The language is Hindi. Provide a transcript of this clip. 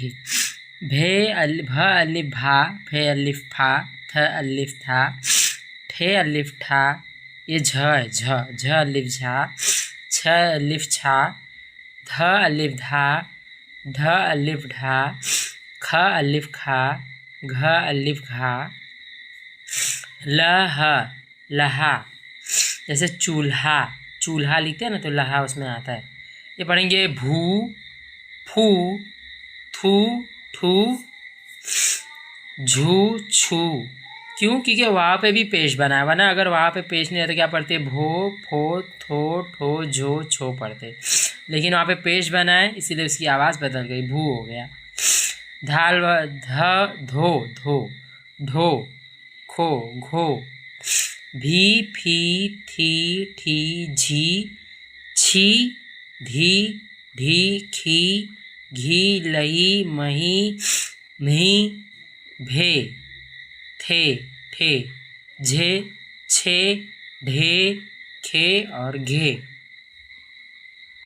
भी। भे भ अलिफ भा, फे अलिफ फा, थ अलिफ था, ठे अलिफ ठा, ये झ है झ अलिफ झा, छ अलिफ छा, ध अलिफ धा, ढ अलिफ ढा, ख अलिफ खा, घ अलिफ घा, ल ह लहा। जैसे चूल्हा, चूल्हा लिखते हैं ना तो लहा उसमें आता है। ये पढ़ेंगे भू, फू, थू, ठू, झू, छू। क्यों? क्योंकि वहाँ पे भी पेश बना है, वरना अगर वहाँ पे पेश नहीं रहता क्या पढ़ते? भो, फो, थो, ठो, झो, छो पढ़ते। लेकिन वहाँ पे पेश बना है इसीलिए उसकी आवाज़ बदल गई, भू हो गया। धाल ध, धो, धो, ढो, खो, घो, भी, फी, थी, ठी, झी, छी, धी, ढी, खी, घी, लही, मही, मही, भे, थे, ठे, झे, छे, ढे, खे और घे।